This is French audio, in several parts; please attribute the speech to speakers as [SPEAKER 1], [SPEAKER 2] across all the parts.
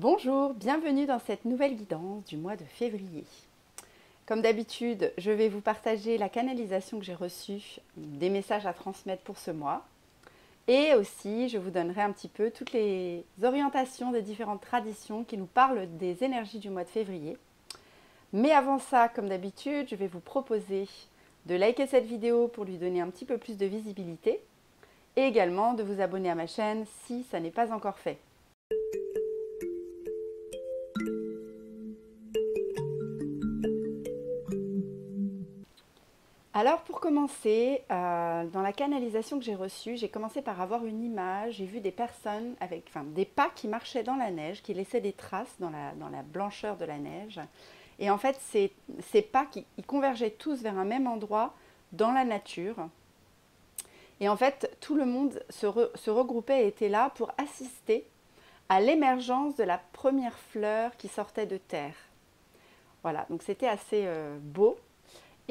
[SPEAKER 1] Bonjour, bienvenue dans cette nouvelle guidance du mois de février. Comme d'habitude, je vais vous partager la canalisation que j'ai reçue, des messages à transmettre pour ce mois. Et aussi, je vous donnerai un petit peu toutes les orientations des différentes traditions qui nous parlent des énergies du mois de février. Mais avant ça, comme d'habitude, je vais vous proposer de liker cette vidéo pour lui donner un petit peu plus de visibilité et également de vous abonner à ma chaîne si ça n'est pas encore fait. Alors pour commencer, dans la canalisation que j'ai reçue, j'ai commencé par avoir une image, j'ai vu des personnes avec des pas qui marchaient dans la neige, qui laissaient des traces dans la blancheur de la neige. Et en fait, ces pas ils convergeaient tous vers un même endroit dans la nature. Et en fait, tout le monde se regroupait et était là pour assister à l'émergence de la première fleur qui sortait de terre. Voilà, donc c'était assez beau.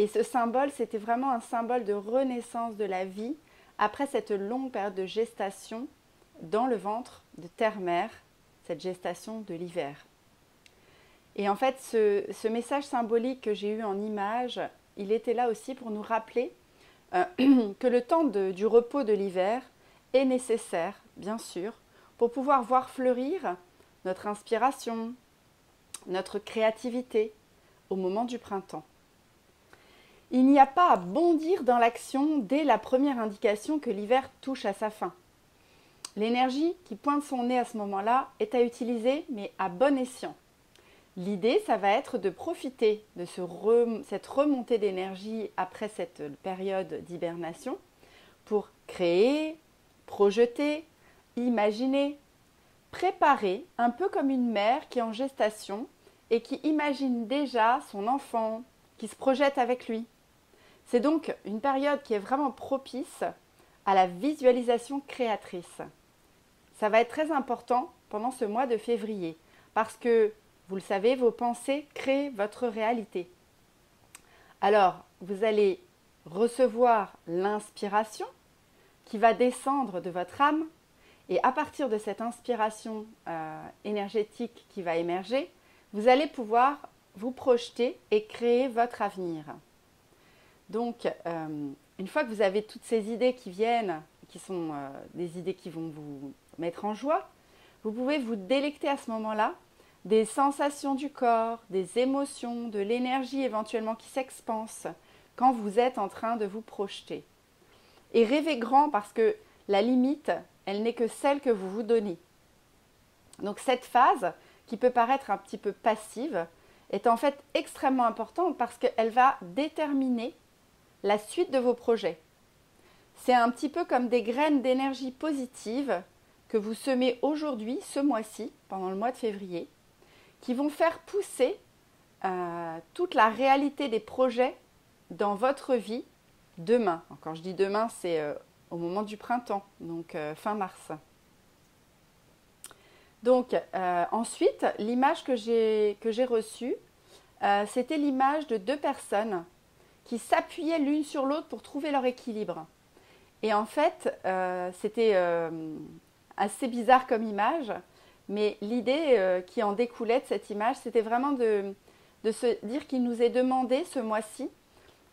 [SPEAKER 1] Et ce symbole, c'était vraiment un symbole de renaissance de la vie après cette longue période de gestation dans le ventre de terre-mère, cette gestation de l'hiver. Et en fait, ce message symbolique que j'ai eu en image, il était là aussi pour nous rappeler que le temps du repos de l'hiver est nécessaire, bien sûr, pour pouvoir voir fleurir notre inspiration, notre créativité au moment du printemps. Il n'y a pas à bondir dans l'action dès la première indication que l'hiver touche à sa fin. L'énergie qui pointe son nez à ce moment-là est à utiliser, mais à bon escient. L'idée, ça va être de profiter de cette remontée d'énergie après cette période d'hibernation pour créer, projeter, imaginer, préparer, un peu comme une mère qui est en gestation et qui imagine déjà son enfant, qui se projette avec lui. C'est donc une période qui est vraiment propice à la visualisation créatrice. Ça va être très important pendant ce mois de février parce que, vous le savez, vos pensées créent votre réalité. Alors, vous allez recevoir l'inspiration qui va descendre de votre âme et à partir de cette inspiration énergétique qui va émerger, vous allez pouvoir vous projeter et créer votre avenir. Donc, une fois que vous avez toutes ces idées qui viennent, qui sont des idées qui vont vous mettre en joie, vous pouvez vous délecter à ce moment-là des sensations du corps, des émotions, de l'énergie éventuellement qui s'expanse quand vous êtes en train de vous projeter. Et rêvez grand parce que la limite, elle n'est que celle que vous vous donnez. Donc cette phase, qui peut paraître un petit peu passive, est en fait extrêmement importante parce qu'elle va déterminer la suite de vos projets. C'est un petit peu comme des graines d'énergie positive que vous semez aujourd'hui, ce mois-ci, pendant le mois de février, qui vont faire pousser toute la réalité des projets dans votre vie demain. Quand je dis demain, c'est au moment du printemps, donc fin mars. Donc ensuite, l'image que j'ai reçue, c'était l'image de deux personnes qui s'appuyaient l'une sur l'autre pour trouver leur équilibre. Et en fait, c'était assez bizarre comme image, mais l'idée qui en découlait de cette image, c'était vraiment de se dire qu'il nous est demandé ce mois-ci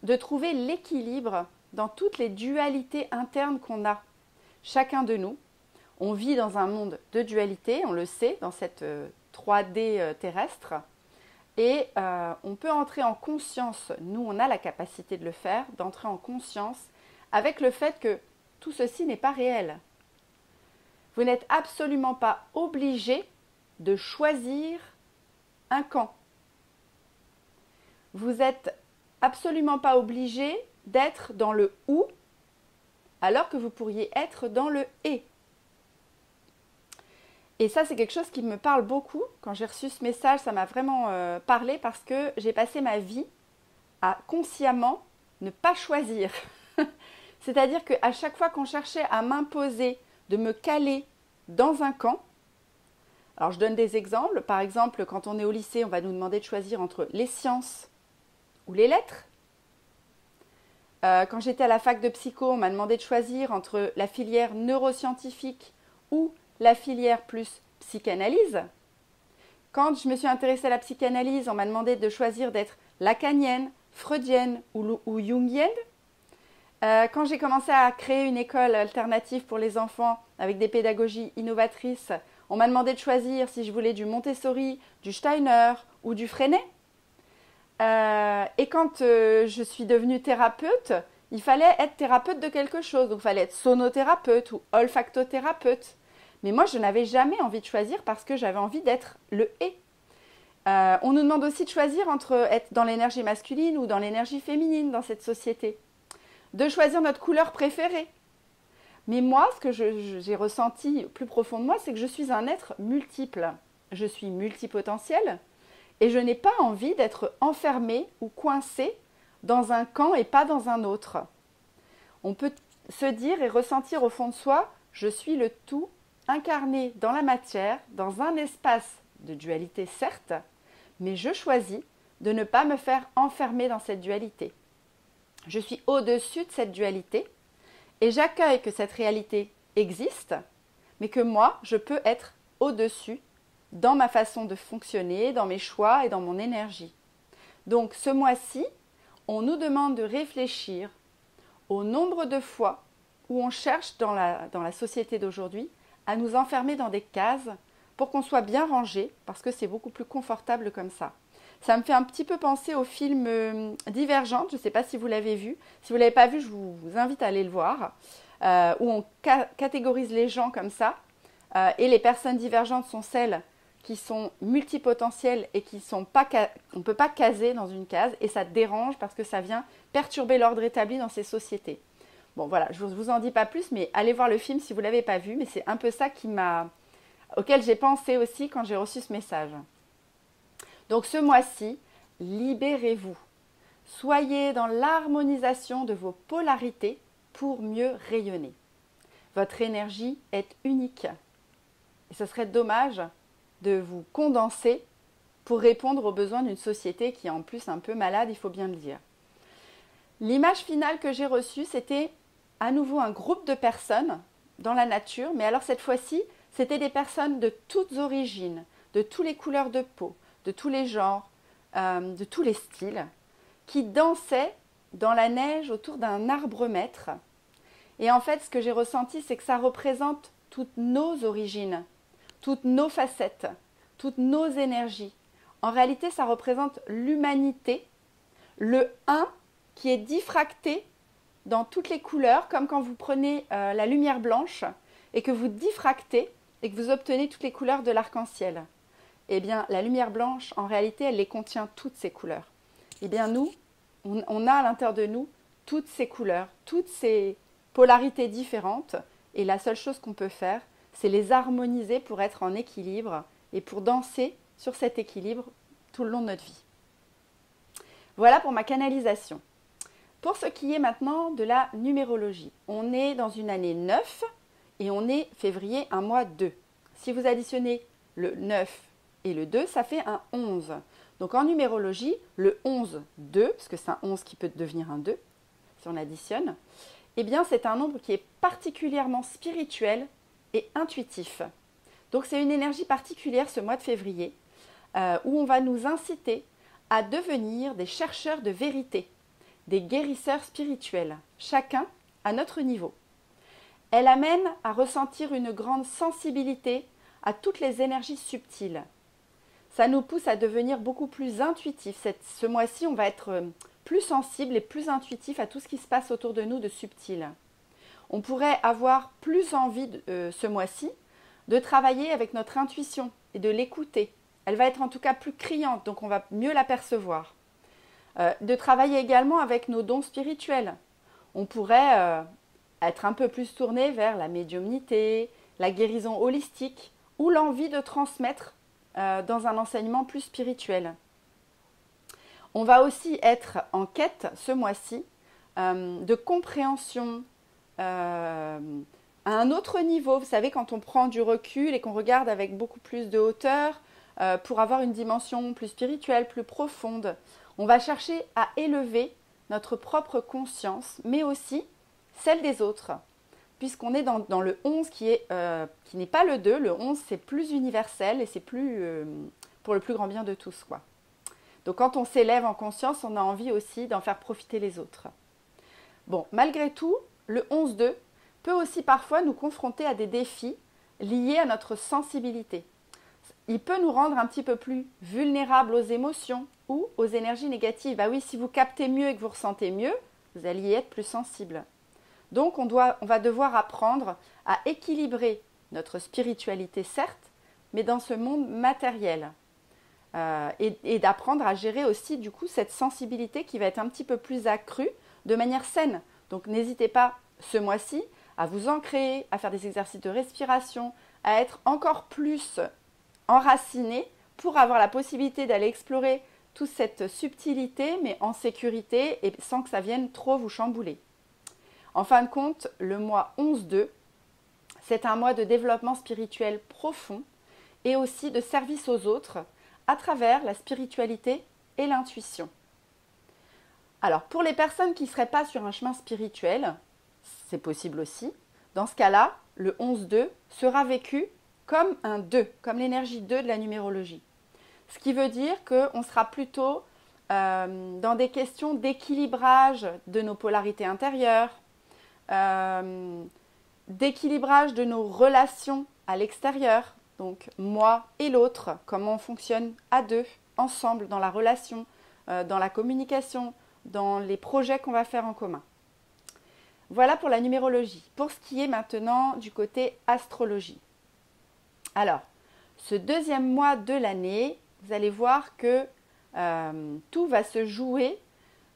[SPEAKER 1] de trouver l'équilibre dans toutes les dualités internes qu'on a, chacun de nous. On vit dans un monde de dualité, on le sait, dans cette 3D terrestre. Et on peut entrer en conscience, nous on a la capacité de le faire, d'entrer en conscience avec le fait que tout ceci n'est pas réel. Vous n'êtes absolument pas obligé de choisir un camp. Vous n'êtes absolument pas obligé d'être dans le ou alors que vous pourriez être dans le et. Et ça, c'est quelque chose qui me parle beaucoup. Quand j'ai reçu ce message, ça m'a vraiment parlé parce que j'ai passé ma vie à consciemment ne pas choisir. C'est-à-dire qu'à chaque fois qu'on cherchait à m'imposer de me caler dans un camp, alors je donne des exemples. Par exemple, quand on est au lycée, on va nous demander de choisir entre les sciences ou les lettres. Quand j'étais à la fac de psycho, on m'a demandé de choisir entre la filière neuroscientifique ou la filière plus psychanalyse. Quand je me suis intéressée à la psychanalyse, on m'a demandé de choisir d'être lacanienne, freudienne ou jungienne. Quand j'ai commencé à créer une école alternative pour les enfants avec des pédagogies innovatrices, on m'a demandé de choisir si je voulais du Montessori, du Steiner ou du Freinet. Et quand je suis devenue thérapeute, il fallait être thérapeute de quelque chose. Donc il fallait être sonothérapeute ou olfactothérapeute. Mais moi, je n'avais jamais envie de choisir parce que j'avais envie d'être le « et ». On nous demande aussi de choisir entre être dans l'énergie masculine ou dans l'énergie féminine dans cette société. De choisir notre couleur préférée. Mais moi, ce que j'ai ressenti plus profond de moi, c'est que je suis un être multiple. Je suis multipotentiel et je n'ai pas envie d'être enfermée ou coincée dans un camp et pas dans un autre. On peut se dire et ressentir au fond de soi, je suis le tout incarné dans la matière, dans un espace de dualité certes, mais je choisis de ne pas me faire enfermer dans cette dualité. Je suis au-dessus de cette dualité et j'accueille que cette réalité existe, mais que moi, je peux être au-dessus dans ma façon de fonctionner, dans mes choix et dans mon énergie. Donc ce mois-ci, on nous demande de réfléchir au nombre de fois où on cherche dans la société d'aujourd'hui à nous enfermer dans des cases pour qu'on soit bien rangé, parce que c'est beaucoup plus confortable comme ça. Ça me fait un petit peu penser au film Divergente, je ne sais pas si vous l'avez vu. Si vous ne l'avez pas vu, je vous invite à aller le voir, où on catégorise les gens comme ça. Et les personnes divergentes sont celles qui sont multipotentielles et qui sont pas, on ne peut pas caser dans une case. Et ça dérange parce que ça vient perturber l'ordre établi dans ces sociétés. Bon voilà, je ne vous en dis pas plus, mais allez voir le film si vous ne l'avez pas vu. Mais c'est un peu ça auquel j'ai pensé aussi quand j'ai reçu ce message. Donc ce mois-ci, libérez-vous. Soyez dans l'harmonisation de vos polarités pour mieux rayonner. Votre énergie est unique. Et ce serait dommage de vous condenser pour répondre aux besoins d'une société qui est en plus un peu malade, il faut bien le dire. L'image finale que j'ai reçue, c'était à nouveau un groupe de personnes dans la nature, mais alors cette fois-ci, c'était des personnes de toutes origines, de toutes les couleurs de peau, de tous les genres, de tous les styles, qui dansaient dans la neige autour d'un arbre-maître. Et en fait, ce que j'ai ressenti, c'est que ça représente toutes nos origines, toutes nos facettes, toutes nos énergies. En réalité, ça représente l'humanité, le un qui est diffracté dans toutes les couleurs, comme quand vous prenez la lumière blanche et que vous diffractez et que vous obtenez toutes les couleurs de l'arc-en-ciel. Eh bien, la lumière blanche, en réalité, elle les contient toutes ces couleurs. Eh bien, nous, on a à l'intérieur de nous toutes ces couleurs, toutes ces polarités différentes. Et la seule chose qu'on peut faire, c'est les harmoniser pour être en équilibre et pour danser sur cet équilibre tout le long de notre vie. Voilà pour ma canalisation. Pour ce qui est maintenant de la numérologie, on est dans une année 9 et on est février, un mois 2. Si vous additionnez le 9 et le 2, ça fait un 11. Donc en numérologie, le 11, 2, parce que c'est un 11 qui peut devenir un 2, si on additionne, eh bien c'est un nombre qui est particulièrement spirituel et intuitif. Donc c'est une énergie particulière ce mois de février, où on va nous inciter à devenir des chercheurs de vérité, des guérisseurs spirituels, chacun à notre niveau. Elle amène à ressentir une grande sensibilité à toutes les énergies subtiles. Ça nous pousse à devenir beaucoup plus intuitifs. Ce mois-ci, on va être plus sensible et plus intuitif à tout ce qui se passe autour de nous de subtil. On pourrait avoir plus envie, ce mois-ci, de travailler avec notre intuition et de l'écouter. Elle va être en tout cas plus criante, donc on va mieux la percevoir. De travailler également avec nos dons spirituels. On pourrait être un peu plus tourné vers la médiumnité, la guérison holistique ou l'envie de transmettre dans un enseignement plus spirituel. On va aussi être en quête ce mois-ci de compréhension à un autre niveau. Vous savez, quand on prend du recul et qu'on regarde avec beaucoup plus de hauteur pour avoir une dimension plus spirituelle, plus profonde, on va chercher à élever notre propre conscience, mais aussi celle des autres. Puisqu'on est dans le 11 qui n'est pas le 2, le 11 c'est plus universel et c'est plus pour le plus grand bien de tous, quoi. Donc quand on s'élève en conscience, on a envie aussi d'en faire profiter les autres. Bon, malgré tout, le 11-2 peut aussi parfois nous confronter à des défis liés à notre sensibilité. Il peut nous rendre un petit peu plus vulnérables aux émotions ou aux énergies négatives. Ah oui, si vous captez mieux et que vous ressentez mieux, vous allez y être plus sensible. Donc on va devoir apprendre à équilibrer notre spiritualité, certes, mais dans ce monde matériel. Et d'apprendre à gérer aussi du coup cette sensibilité qui va être un petit peu plus accrue de manière saine. Donc n'hésitez pas ce mois-ci à vous ancrer, à faire des exercices de respiration, à être encore plus enraciné pour avoir la possibilité d'aller explorer toute cette subtilité mais en sécurité et sans que ça vienne trop vous chambouler. En fin de compte, le mois 11-2, c'est un mois de développement spirituel profond et aussi de service aux autres à travers la spiritualité et l'intuition. Alors, pour les personnes qui ne seraient pas sur un chemin spirituel, c'est possible aussi. Dans ce cas-là, le 11-2 sera vécu comme un 2, comme l'énergie 2 de la numérologie. Ce qui veut dire qu'on sera plutôt dans des questions d'équilibrage de nos polarités intérieures, d'équilibrage de nos relations à l'extérieur, donc moi et l'autre, comment on fonctionne à deux, ensemble, dans la relation, dans la communication, dans les projets qu'on va faire en commun. Voilà pour la numérologie. Pour ce qui est maintenant du côté astrologie. Alors, ce deuxième mois de l'année, vous allez voir que tout va se jouer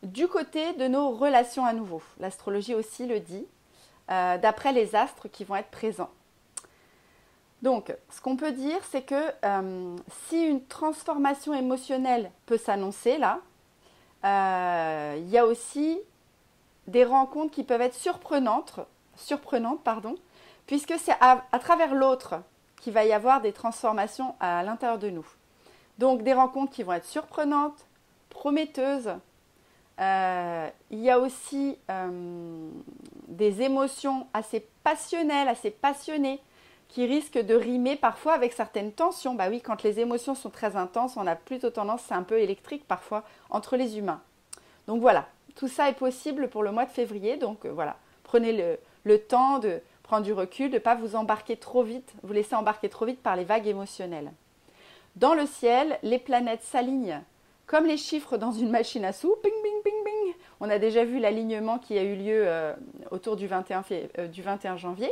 [SPEAKER 1] du côté de nos relations à nouveau. L'astrologie aussi le dit, d'après les astres qui vont être présents. Donc, ce qu'on peut dire, c'est que si une transformation émotionnelle peut s'annoncer là, il y a aussi des rencontres qui peuvent être surprenantes, puisque c'est à travers l'autre qu'il va y avoir des transformations à l'intérieur de nous. Donc, des rencontres qui vont être surprenantes, prometteuses. Il y a aussi des émotions assez passionnelles, assez passionnées, qui risquent de rimer parfois avec certaines tensions. Bah oui, quand les émotions sont très intenses, on a plutôt tendance, c'est un peu électrique parfois, entre les humains. Donc voilà, tout ça est possible pour le mois de février. Donc voilà, prenez le temps de prendre du recul, de ne pas vous embarquer trop vite, vous laisser embarquer trop vite par les vagues émotionnelles. Dans le ciel, les planètes s'alignent comme les chiffres dans une machine à sous. Ping, ping, ping, ping. On a déjà vu l'alignement qui a eu lieu autour du 21 janvier.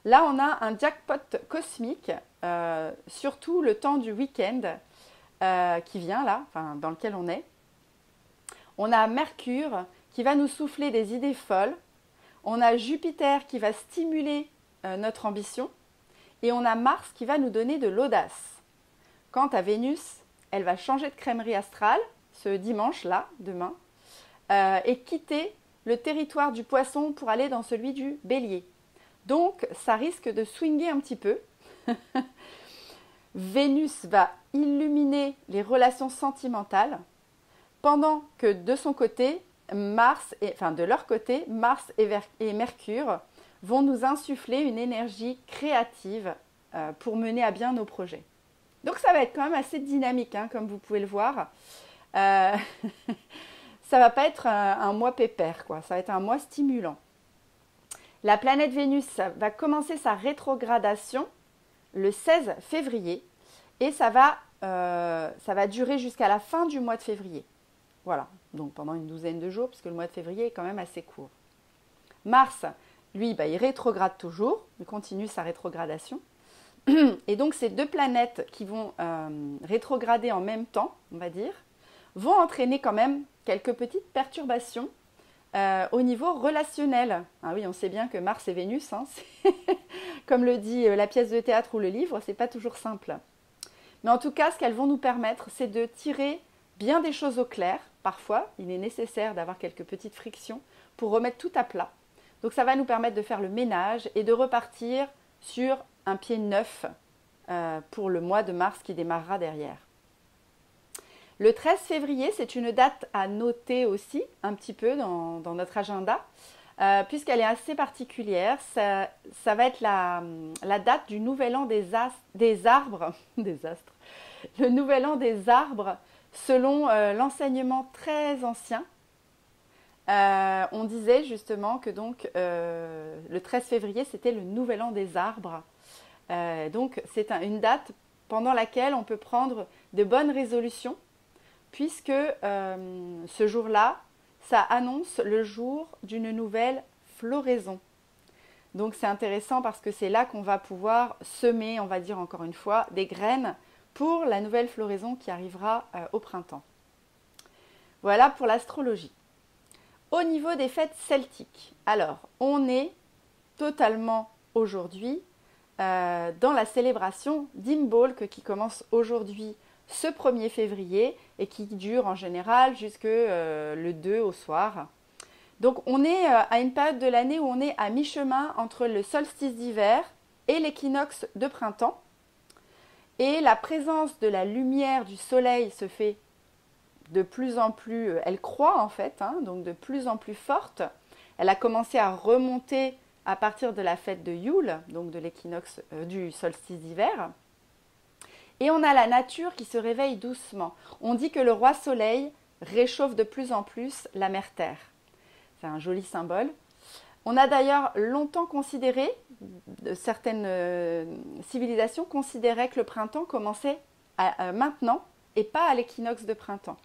[SPEAKER 1] Là, on a un jackpot cosmique, surtout le temps du week-end qui vient là, enfin, dans lequel on est. On a Mercure qui va nous souffler des idées folles. On a Jupiter qui va stimuler notre ambition. Et on a Mars qui va nous donner de l'audace. Quant à Vénus, elle va changer de crèmerie astrale ce dimanche-là, demain, et quitter le territoire du Poisson pour aller dans celui du Bélier. Donc, ça risque de swinger un petit peu. Vénus va illuminer les relations sentimentales, pendant que de son côté, de leur côté, Mars et Mercure vont nous insuffler une énergie créative pour mener à bien nos projets. Donc, ça va être quand même assez dynamique, hein, comme vous pouvez le voir. Ça va pas être un mois pépère, quoi. Ça va être un mois stimulant. La planète Vénus va commencer sa rétrogradation le 16 février et ça va durer jusqu'à la fin du mois de février. Voilà, donc pendant une douzaine de jours, puisque le mois de février est quand même assez court. Mars, lui, il rétrograde toujours, il continue sa rétrogradation. Et donc ces deux planètes qui vont rétrograder en même temps, on va dire, vont entraîner quand même quelques petites perturbations au niveau relationnel. Ah oui, on sait bien que Mars et Vénus, hein, comme le dit la pièce de théâtre ou le livre, c'est pas toujours simple. Mais en tout cas, ce qu'elles vont nous permettre, c'est de tirer bien des choses au clair. Parfois, il est nécessaire d'avoir quelques petites frictions pour remettre tout à plat. Donc ça va nous permettre de faire le ménage et de repartir sur un pied neuf pour le mois de mars qui démarrera derrière. Le 13 février, c'est une date à noter aussi un petit peu dans notre agenda, puisqu'elle est assez particulière. Ça va être la date du nouvel an des arbres, des astres, le nouvel an des arbres, selon l'enseignement très ancien. On disait justement que donc le 13 février, c'était le nouvel an des arbres. Donc c'est une date pendant laquelle on peut prendre de bonnes résolutions, puisque ce jour-là, ça annonce le jour d'une nouvelle floraison. Donc c'est intéressant parce que c'est là qu'on va pouvoir semer, on va dire encore une fois, des graines pour la nouvelle floraison qui arrivera au printemps. Voilà pour l'astrologie. Au niveau des fêtes celtiques, alors on est totalement aujourd'hui dans la célébration d'Imbolc qui commence aujourd'hui ce 1er février et qui dure en général jusque le 2 au soir. Donc on est à une période de l'année où on est à mi-chemin entre le solstice d'hiver et l'équinoxe de printemps. Et la présence de la lumière du soleil se fait de plus en plus, elle croît en fait, donc de plus en plus forte. Elle a commencé à remonter à partir de la fête de Yule, donc de l'équinoxe du solstice d'hiver. Et on a la nature qui se réveille doucement. On dit que le roi soleil réchauffe de plus en plus la mère terre. C'est un joli symbole. On a d'ailleurs longtemps considéré, certaines civilisations considéraient que le printemps commençait maintenant et pas à l'équinoxe de printemps,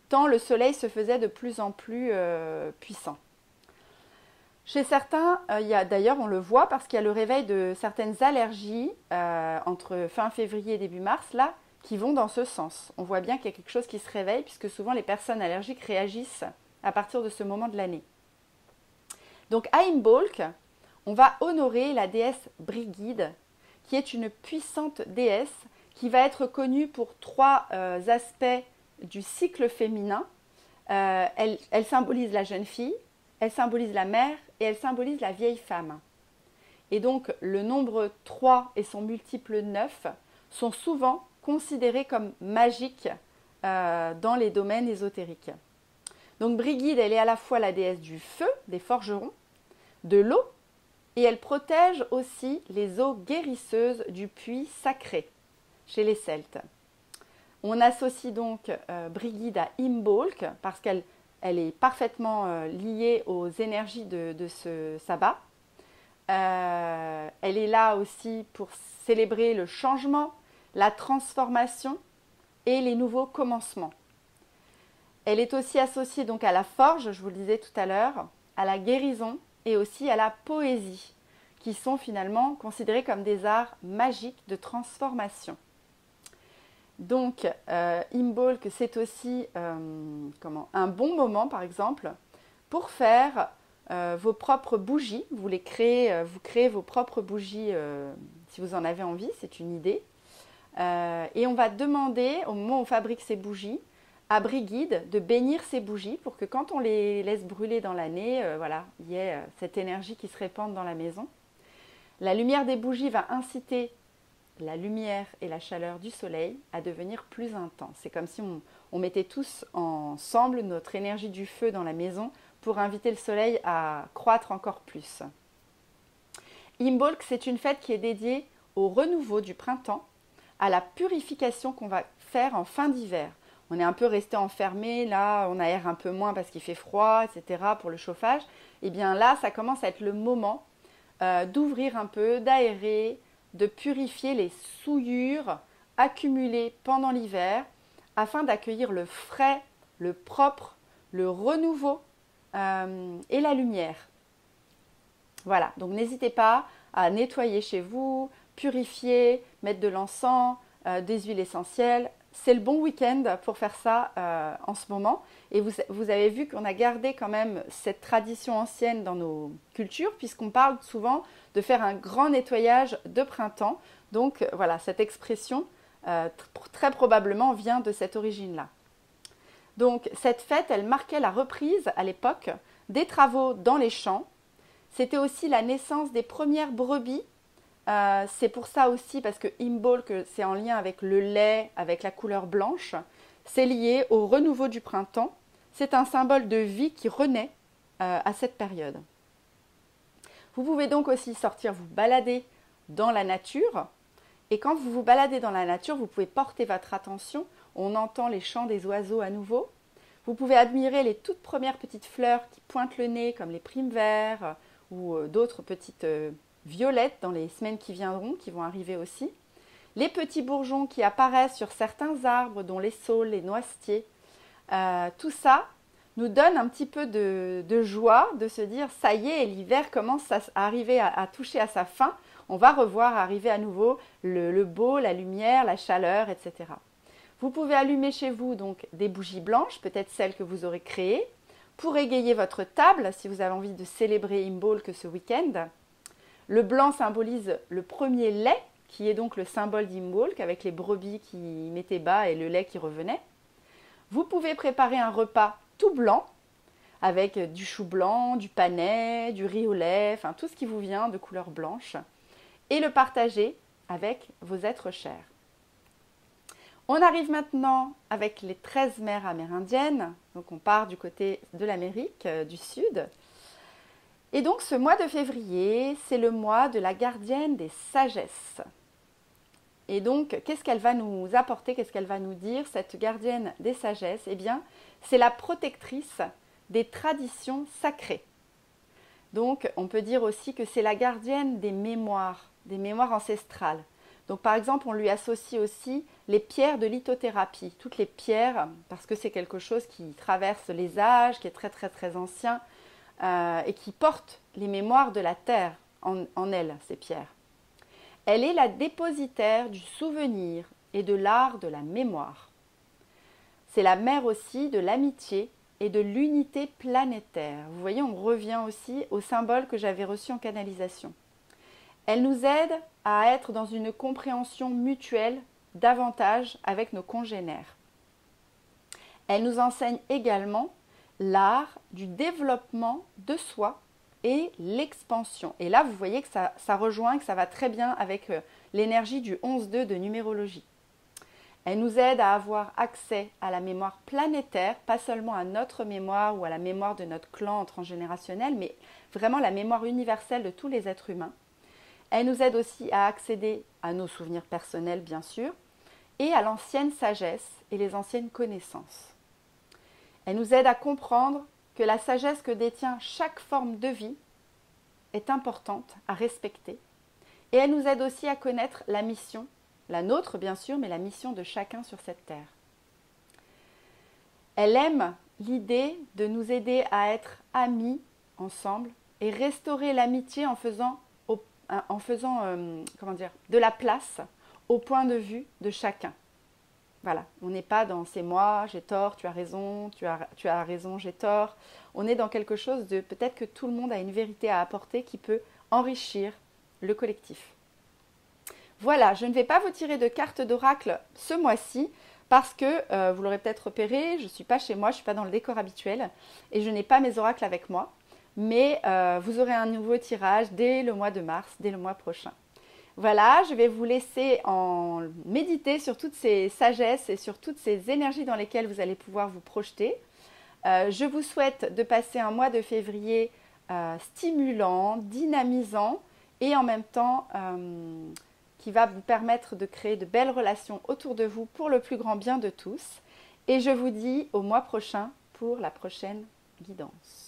[SPEAKER 1] tant le soleil se faisait de plus en plus puissant. Chez certains, d'ailleurs on le voit parce qu'il y a le réveil de certaines allergies entre fin février et début mars, là, qui vont dans ce sens. On voit bien qu'il y a quelque chose qui se réveille puisque souvent les personnes allergiques réagissent à partir de ce moment de l'année. Donc à Imbolc, on va honorer la déesse Brigide, qui est une puissante déesse qui va être connue pour 3 aspects du cycle féminin. Elle symbolise la jeune fille, elle symbolise la mère et elle symbolise la vieille femme. Et donc le nombre 3 et son multiple 9 sont souvent considérés comme magiques dans les domaines ésotériques. Donc Brigide, elle est à la fois la déesse du feu, des forgerons, de l'eau, et elle protège aussi les eaux guérisseuses du puits sacré chez les Celtes. On associe donc Brigide à Imbolc parce qu'elle est parfaitement liée aux énergies de ce sabbat. Elle est là aussi pour célébrer le changement, la transformation et les nouveaux commencements. Elle est aussi associée donc à la forge, je vous le disais tout à l'heure, à la guérison et aussi à la poésie, qui sont finalement considérés comme des arts magiques de transformation. Donc, Imbolc, c'est aussi un bon moment, par exemple, pour faire vos propres bougies. Vous créez vos propres bougies si vous en avez envie, c'est une idée. Et on va demander, au moment où on fabrique ces bougies, à Brigide de bénir ces bougies pour que quand on les laisse brûler dans l'année, il y ait cette énergie qui se répande dans la maison. La lumière des bougies va inciter la lumière et la chaleur du soleil à devenir plus intense. C'est comme si on mettait tous ensemble notre énergie du feu dans la maison pour inviter le soleil à croître encore plus. Imbolc, c'est une fête qui est dédiée au renouveau du printemps, à la purification qu'on va faire en fin d'hiver. On est un peu resté enfermé, là on aère un peu moins parce qu'il fait froid, etc. pour le chauffage. Et bien là, ça commence à être le moment d'ouvrir un peu, d'aérer, de purifier les souillures accumulées pendant l'hiver afin d'accueillir le frais, le propre, le renouveau et la lumière. Voilà, donc n'hésitez pas à nettoyer chez vous, purifier, mettre de l'encens, des huiles essentielles. C'est le bon week-end pour faire ça en ce moment. Et vous avez vu qu'on a gardé quand même cette tradition ancienne dans nos cultures, puisqu'on parle souvent de faire un grand nettoyage de printemps. Donc voilà, cette expression très probablement vient de cette origine-là. Donc cette fête, elle marquait la reprise à l'époque des travaux dans les champs. C'était aussi la naissance des premières brebis. C'est pour ça aussi, parce que Imbolc, c'est en lien avec le lait, avec la couleur blanche. C'est lié au renouveau du printemps. C'est un symbole de vie qui renaît à cette période. Vous pouvez donc aussi sortir vous balader dans la nature Et quand vous vous baladez dans la nature, vous pouvez porter votre attention. On entend les chants des oiseaux à nouveau. Vous pouvez admirer les toutes premières petites fleurs qui pointent le nez, comme les primevères ou d'autres petites violettes dans les semaines qui viendront, qui vont arriver aussi. Les petits bourgeons qui apparaissent sur certains arbres, dont les saules, les noisetiers. Tout ça nous donne un petit peu de joie de se dire « ça y est, l'hiver commence à arriver à toucher à sa fin ». On va revoir arriver à nouveau le beau, la lumière, la chaleur, etc. Vous pouvez allumer chez vous donc des bougies blanches, peut-être celles que vous aurez créées, pour égayer votre table si vous avez envie de célébrer Imbolc ce week-end. Le blanc symbolise le premier lait, qui est donc le symbole d'Imbolc, avec les brebis qui mettaient bas et le lait qui revenait. Vous pouvez préparer un repas tout blanc, avec du chou blanc, du panais, du riz au lait, enfin tout ce qui vous vient de couleur blanche, et le partager avec vos êtres chers. On arrive maintenant avec les 13 mers amérindiennes, donc on part du côté de l'Amérique du Sud. Et donc ce mois de février, c'est le mois de la gardienne des sagesses. Et donc, qu'est-ce qu'elle va nous apporter, qu'est-ce qu'elle va nous dire, cette gardienne des sagesses? Eh bien, c'est la protectrice des traditions sacrées. Donc, on peut dire aussi que c'est la gardienne des mémoires ancestrales. Donc, par exemple, on lui associe aussi les pierres de lithothérapie, toutes les pierres, parce que c'est quelque chose qui traverse les âges, qui est très, très, très ancien, et qui porte les mémoires de la terre en elle, ces pierres. Elle est la dépositaire du souvenir et de l'art de la mémoire. C'est la mère aussi de l'amitié et de l'unité planétaire. Vous voyez, on revient aussi au symbole que j'avais reçu en canalisation. Elle nous aide à être dans une compréhension mutuelle davantage avec nos congénères. Elle nous enseigne également l'art du développement de soi et l'expansion. Et là, vous voyez que ça rejoint, que ça va très bien avec l'énergie du 11-2 de numérologie. Elle nous aide à avoir accès à la mémoire planétaire, pas seulement à notre mémoire ou à la mémoire de notre clan transgénérationnel, mais vraiment la mémoire universelle de tous les êtres humains. Elle nous aide aussi à accéder à nos souvenirs personnels, bien sûr, et à l'ancienne sagesse et les anciennes connaissances. Elle nous aide à comprendre que la sagesse que détient chaque forme de vie est importante à respecter. Et elle nous aide aussi à connaître la mission, la nôtre bien sûr, mais la mission de chacun sur cette terre. Elle aime l'idée de nous aider à être amis ensemble et restaurer l'amitié en faisant de la place au point de vue de chacun. Voilà, on n'est pas dans c'est moi, j'ai tort, tu as raison, tu as raison, j'ai tort. On est dans quelque chose de peut-être que tout le monde a une vérité à apporter qui peut enrichir le collectif. Voilà, je ne vais pas vous tirer de cartes d'oracle ce mois-ci parce que, vous l'aurez peut-être repéré, je ne suis pas chez moi, je ne suis pas dans le décor habituel et je n'ai pas mes oracles avec moi. Mais vous aurez un nouveau tirage dès le mois de mars, dès le mois prochain. Voilà, je vais vous laisser en méditer sur toutes ces sagesses et sur toutes ces énergies dans lesquelles vous allez pouvoir vous projeter. Je vous souhaite de passer un mois de février stimulant, dynamisant et en même temps qui va vous permettre de créer de belles relations autour de vous pour le plus grand bien de tous. Et je vous dis au mois prochain pour la prochaine guidance.